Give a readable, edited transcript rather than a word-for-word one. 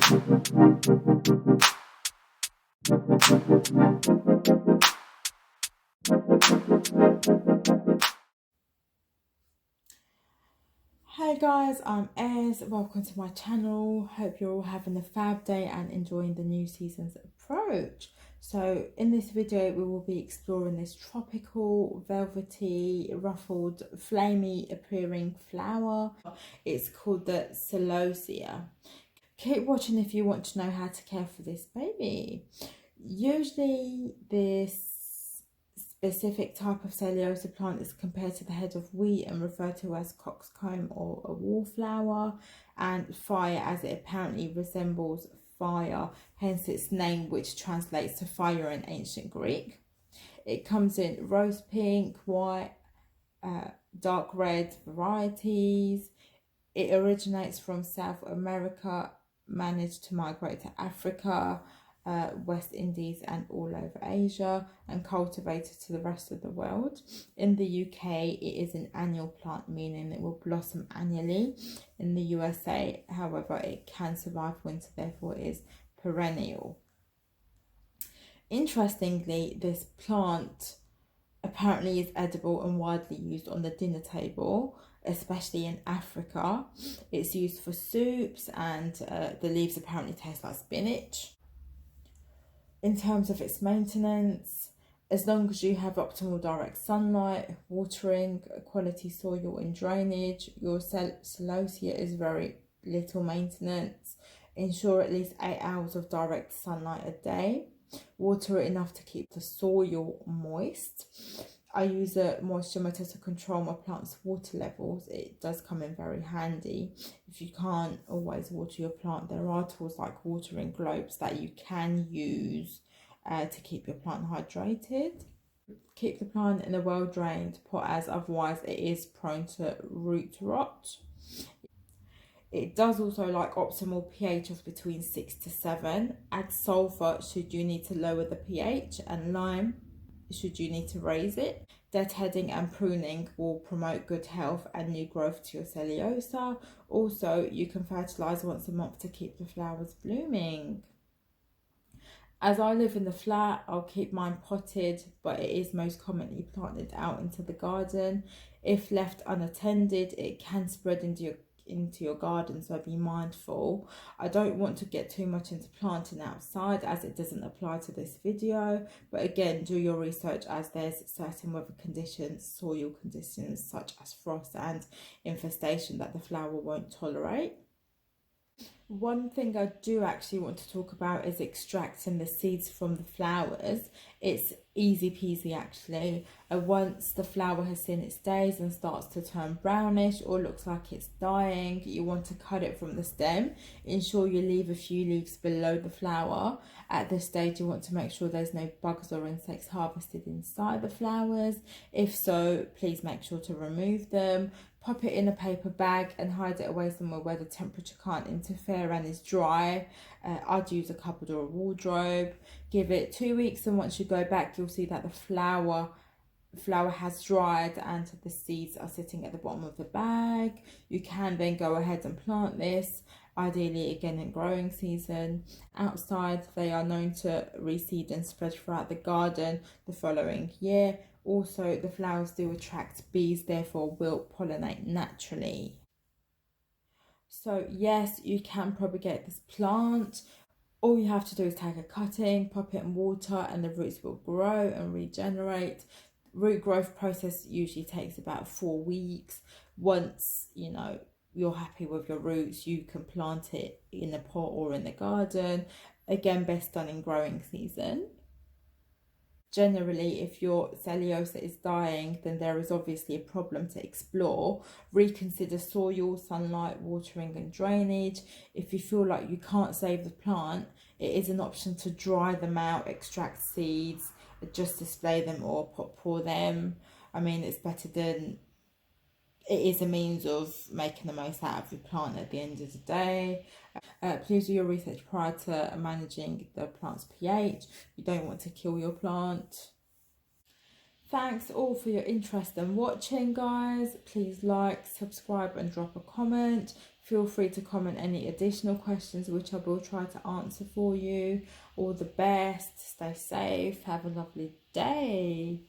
Hey guys, I'm Ez. Welcome to my channel. Hope you're all having a fab day and enjoying the new season's approach. So in this video we will be exploring this tropical, velvety, ruffled, flamey appearing flower. It's called the Celosia. Keep watching if you want to know how to care for this baby. Usually this specific type of Celosia plant is compared to the head of wheat and referred to as coxcomb or a wallflower, and fire as it apparently resembles fire, hence its name, which translates to fire in ancient Greek. It comes in rose pink, white, dark red varieties. It originates from South America, managed to migrate to Africa, West Indies and all over Asia, and cultivated to the rest of the world. In the UK, it is an annual plant, meaning it will blossom annually. In the USA, however, it can survive winter, therefore it is perennial. Interestingly, this plant apparently is edible and widely used on the dinner table, especially in Africa. It's used for soups, and the leaves apparently taste like spinach. In terms of its maintenance, as long as you have optimal direct sunlight, watering, quality soil and drainage, your celosia is very little maintenance. Ensure at least 8 hours of direct sunlight a day. Water it enough to keep the soil moist. I use a moisture meter to control my plant's water levels. It does come in very handy. If you can't always water your plant, there are tools like watering globes that you can use to keep your plant hydrated. Keep the plant in a well-drained pot, as otherwise it is prone to root rot. It does also like optimal pH of between 6 to 7. Add sulfur should you need to lower the pH, and lime should you need to raise it. Deadheading and pruning will promote good health and new growth to your Celosia. Also, you can fertilise once a month to keep the flowers blooming. As I live in the flat, I'll keep mine potted, but it is most commonly planted out into the garden. If left unattended, it can spread into your garden, so be mindful. I don't want to get too much into planting outside as it doesn't apply to this video, but again, do your research as there's certain weather conditions, soil conditions such as frost and infestation that the flower won't tolerate. One thing I do actually want to talk about is extracting the seeds from the flowers. It's easy peasy actually. Once the flower has seen its days and starts to turn brownish or looks like it's dying, you want to cut it from the stem. Ensure you leave a few leaves below the flower. At this stage, you want to make sure there's no bugs or insects harvested inside the flowers. If so, please make sure to remove them. Pop it in a paper bag and hide it away somewhere where the temperature can't interfere and is dry. I'd use a cupboard or a wardrobe. Give it 2 weeks, and once you go back, you'll see that the flower has dried and the seeds are sitting at the bottom of the bag. You can then go ahead and plant this, ideally again in growing season. Outside, they are known to reseed and spread throughout the garden the following year. Also, the flowers do attract bees, therefore will pollinate naturally. So yes, you can propagate this plant. All you have to do is take a cutting, pop it in water, and the roots will grow and regenerate. Root growth process usually takes about 4 weeks. Once you're happy with your roots, you can plant it in a pot or in the garden. Again, best done in growing season. Generally, if your Celosia is dying, then there is obviously a problem to explore. Reconsider soil, sunlight, watering and drainage. If you feel like you can't save the plant, it is an option to dry them out, extract seeds, just display them or pour them. I mean, it's better than... It is a means of making the most out of your plant at the end of the day. Please do your research prior to managing the plant's pH. You don't want to kill your plant. Thanks all for your interest and watching, guys. Please like, subscribe and drop a comment. Feel free to comment any additional questions, which I will try to answer for you. All the best. Stay safe. Have a lovely day.